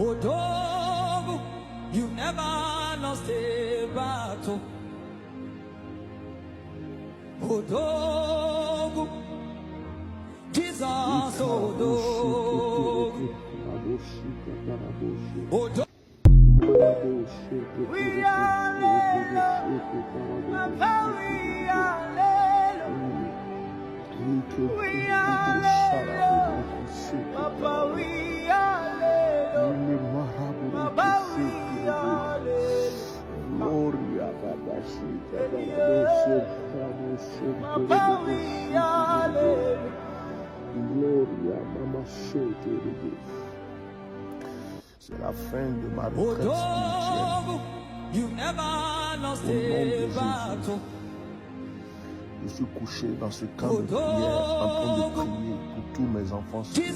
Oh dog, you never lost a battle. Oh dog, Jesus, oh dog. Oh dog. We are Papa, we are we are Papa, we are Papa, we are Gloria, Papa, we are Gloria, Mama, c'est la fin de ma retraite spirituelle. Au nom de Jésus, je suis couché dans ce camp de prière en train de prier pour tous mes enfants. Je prie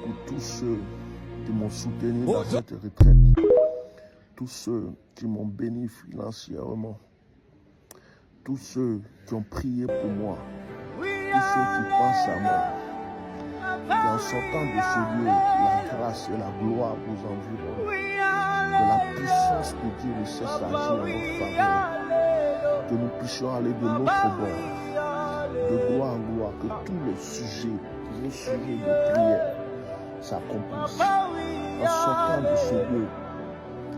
pour tous ceux qui m'ont soutenu dans cette retraite, tous ceux qui m'ont béni financièrement, tous ceux qui ont prié pour moi, tous ceux qui pensent à moi. En sortant de ce lieu, la grâce et la gloire vous environnent. Que la puissance de Dieu ne cesse d'agir en notre faveur. Que nous puissions aller de notre bord, de gloire en gloire. Que tous les sujets, vos sujets de prière s'accomplissent. En sortant de ce lieu,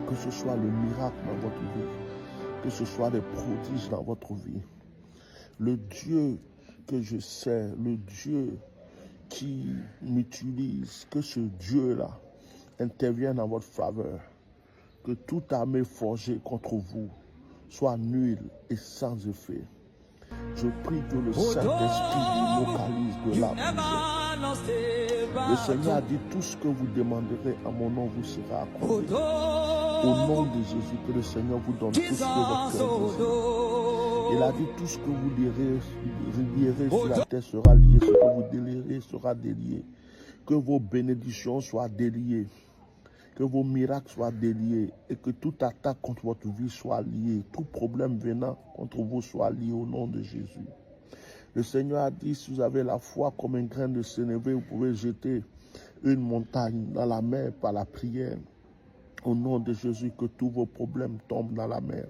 que ce soit le miracle dans votre vie, que ce soit des prodiges dans votre vie. Le Dieu que je sers, le Dieu qui m'utilise, que ce Dieu-là intervienne en votre faveur, que toute armée forgée contre vous soit nulle et sans effet. Je prie que le Saint-Esprit vous localise de la maison. Le Seigneur a dit: tout ce que vous demanderez à mon nom vous sera accordé. Au nom de Jésus, que le Seigneur vous donne tout ce que votre cœur désire. Il a dit: tout ce que vous lierez sur la terre sera lié, ce que vous délirez sera délié. Que vos bénédictions soient déliées, que vos miracles soient déliés et que toute attaque contre votre vie soit liée, tout problème venant contre vous soit lié au nom de Jésus. Le Seigneur a dit: si vous avez la foi comme un grain de sénévé, vous pouvez jeter une montagne dans la mer par la prière. Au nom de Jésus, que tous vos problèmes tombent dans la mer.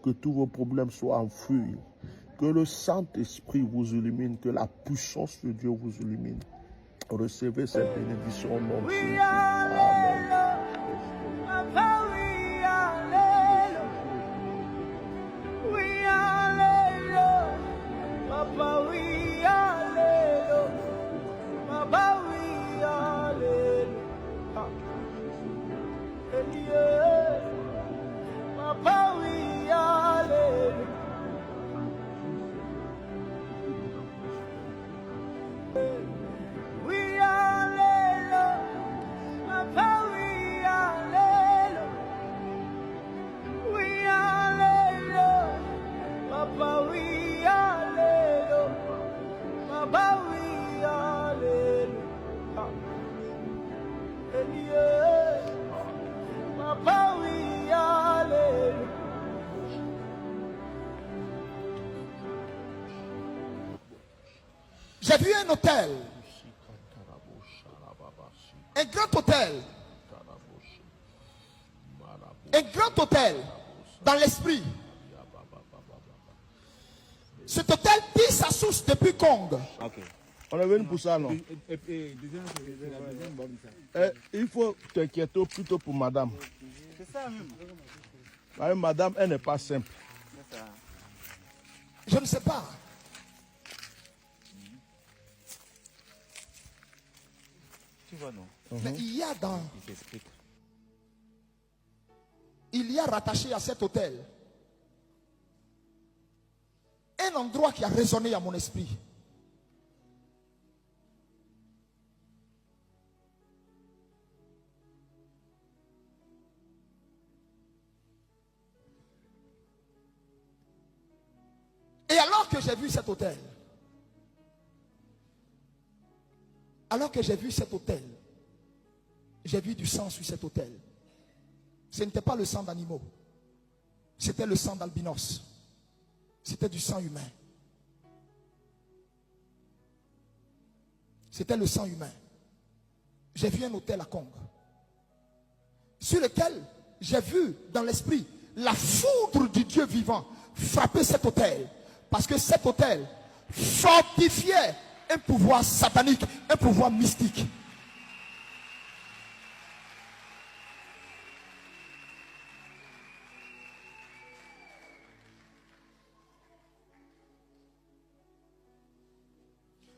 Que tous vos problèmes soient enfuis. Que le Saint-Esprit vous illumine, que la puissance de Dieu vous illumine. Recevez cette bénédiction au nom de Jésus. Amen. J'ai vu un hôtel, un grand hôtel dans l'esprit. Cet hôtel tire sa source depuis Kong. Okay. On est venu pour ça, non? Il faut t'inquiéter plutôt pour madame. C'est ça même. Madame, elle n'est pas simple. Je ne sais pas. Tu vois, non? Mais il y a dans... Il t'explique. Il y a rattaché à cet hôtel un endroit qui a résonné à mon esprit. Et alors que j'ai vu cet hôtel, j'ai vu du sang sur cet hôtel. Ce n'était pas le sang d'animaux, c'était le sang d'albinos. C'était du sang humain. C'était le sang humain. j'ai vu un hôtel à Congo, sur lequel j'ai vu dans l'esprit la foudre du Dieu vivant frapper cet hôtel. Parce que cet hôtel fortifiait un pouvoir satanique, un pouvoir mystique.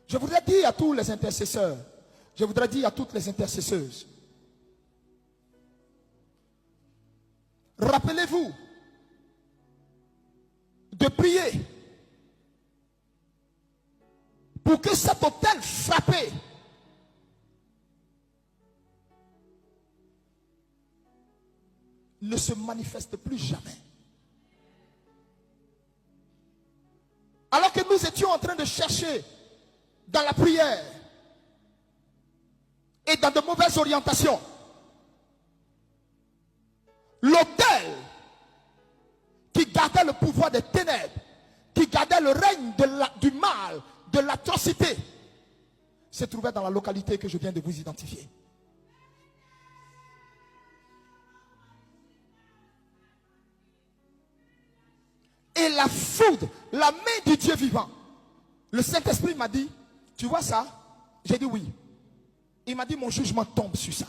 Je voudrais dire à tous les intercesseurs, je voudrais dire à toutes les intercesseuses, rappelez-vous de prier pour que cet hôtel frappé ne se manifeste plus jamais. Alors que nous étions en train de chercher dans la prière et dans de mauvaises orientations, l'autel qui gardait le pouvoir des ténèbres, qui gardait le règne du mal, de l'atrocité, se trouvait dans la localité que je viens de vous identifier. Et la foudre, la main du Dieu vivant, le Saint-Esprit m'a dit, tu vois ça? J'ai dit oui. Il m'a dit, mon jugement tombe sur ça.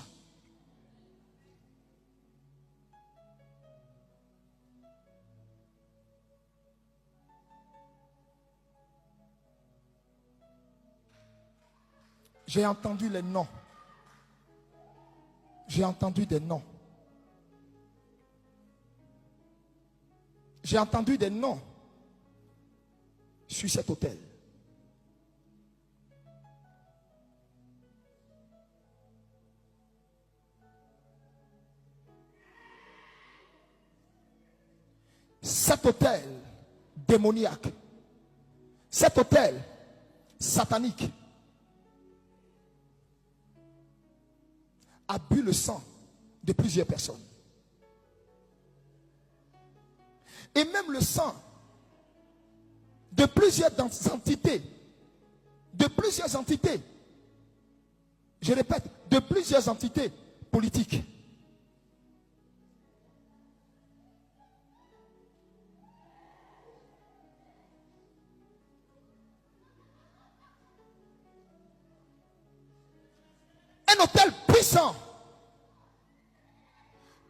J'ai entendu les noms. J'ai entendu des noms. J'ai entendu des noms sur cet hôtel. Cet hôtel démoniaque, cet hôtel satanique a bu le sang de plusieurs personnes. Et même le sang de plusieurs entités. De plusieurs entités. Je répète, de plusieurs entités politiques. Un hôtel puissant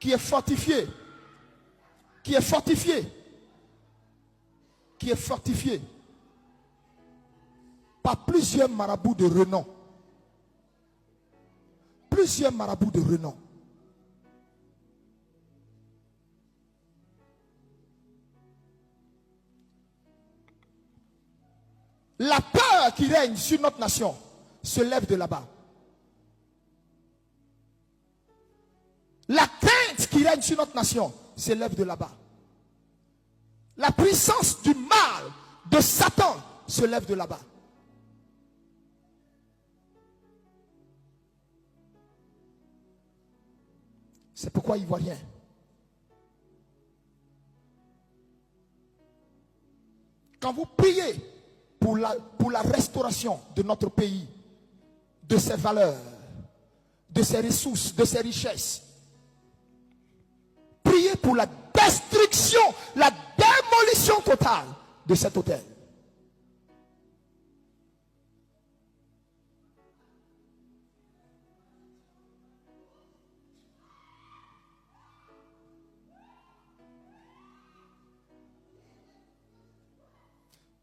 qui est fortifié, qui est fortifié, qui est fortifié par plusieurs marabouts de renom. Plusieurs marabouts de renom. La peur qui règne sur notre nation se lève de là-bas. La crainte qui règne sur notre nation s'élève de là-bas. La puissance du mal, de Satan, se lève de là-bas. C'est pourquoi, Ivoiriens, quand vous priez pour la restauration de notre pays, de ses valeurs, de ses ressources, de ses richesses, priez pour la destruction, la démolition totale de cet hôtel.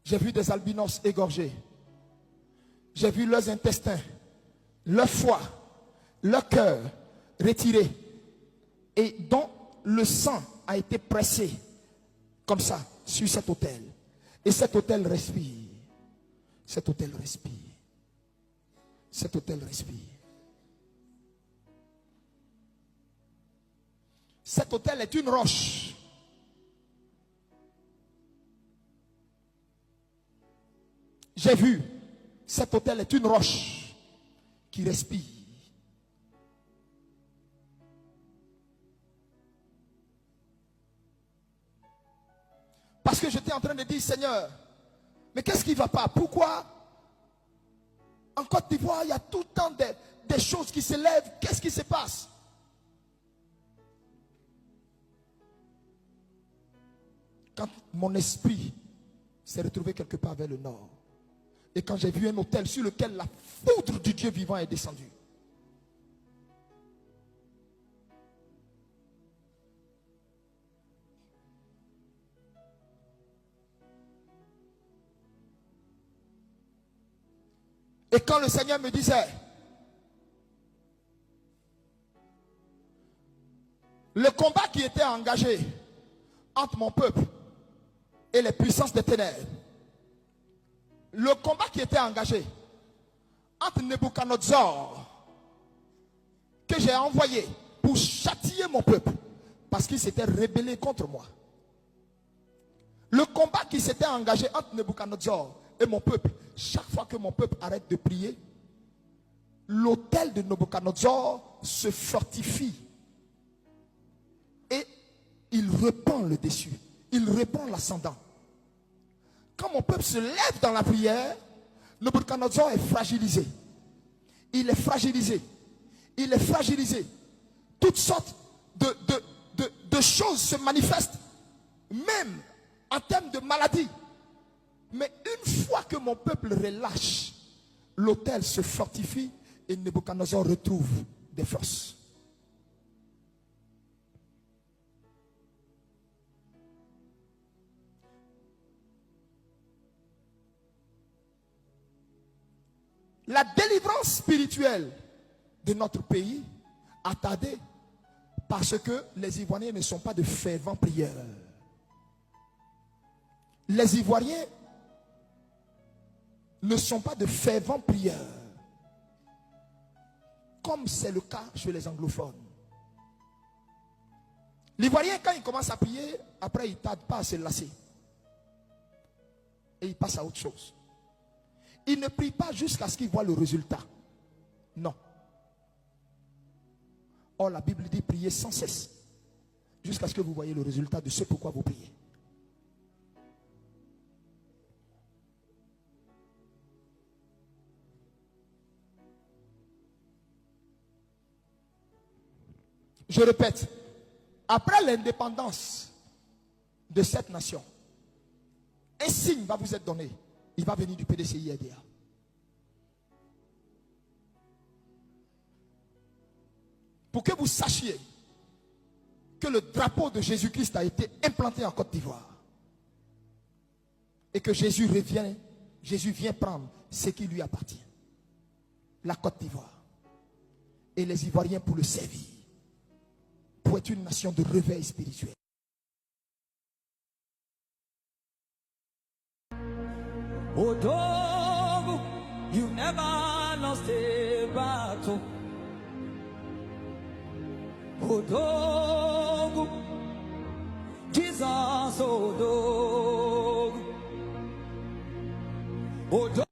J'ai vu des albinos égorgés. J'ai vu leurs intestins, leur foie, leur cœur retirés et dont le sang a été pressé comme ça sur cet hôtel. Et cet hôtel respire. Cet hôtel respire. Cet hôtel respire. Cet hôtel est une roche. J'ai vu, cet hôtel est une roche qui respire. Parce que j'étais en train de dire, Seigneur, mais qu'est-ce qui ne va pas? Pourquoi en Côte d'Ivoire, il y a tout le temps des des choses qui s'élèvent. Qu'est-ce qui se passe? Quand mon esprit s'est retrouvé quelque part vers le nord, et quand j'ai vu un autel sur lequel la foudre du Dieu vivant est descendue, et quand le Seigneur me disait, le combat qui était engagé entre mon peuple et les puissances des ténèbres, le combat qui était engagé entre Nebuchadnezzar, que j'ai envoyé pour châtier mon peuple, parce qu'il s'était rébellé contre moi. Le combat qui s'était engagé entre Nebuchadnezzar et mon peuple, chaque fois que mon peuple arrête de prier, l'autel de Nebuchadnezzar se fortifie. Et il reprend le dessus. Il reprend l'ascendant. Quand mon peuple se lève dans la prière, Nebuchadnezzar est fragilisé. Il est fragilisé. Il est fragilisé. Toutes sortes de choses se manifestent, même en termes de maladie. Mais une fois que mon peuple relâche, l'autel se fortifie et Nebuchadnezzar retrouve des forces. La délivrance spirituelle de notre pays a tardé parce que les Ivoiriens ne sont pas de fervents prieurs. Les Ivoiriens ne sont pas de fervents prieurs, comme c'est le cas chez les anglophones. L'Ivoirien, quand il commence à prier, après il ne tarde pas à se lasser. Et il passe à autre chose. Il ne prie pas jusqu'à ce qu'il voit le résultat. Non. Or, la Bible dit priez sans cesse, jusqu'à ce que vous voyez le résultat de ce pourquoi vous priez. Je répète, après l'indépendance de cette nation, un signe va vous être donné. Il va venir du PDCI-RDA. Pour que vous sachiez que le drapeau de Jésus-Christ a été implanté en Côte d'Ivoire. Et que Jésus vient prendre ce qui lui appartient. La Côte d'Ivoire. Et les Ivoiriens pour le servir. Pour être une nation de réveil spirituel. Oh dog, you never lost a battle. Oh dog, Jesus, oh dog. Oh dog.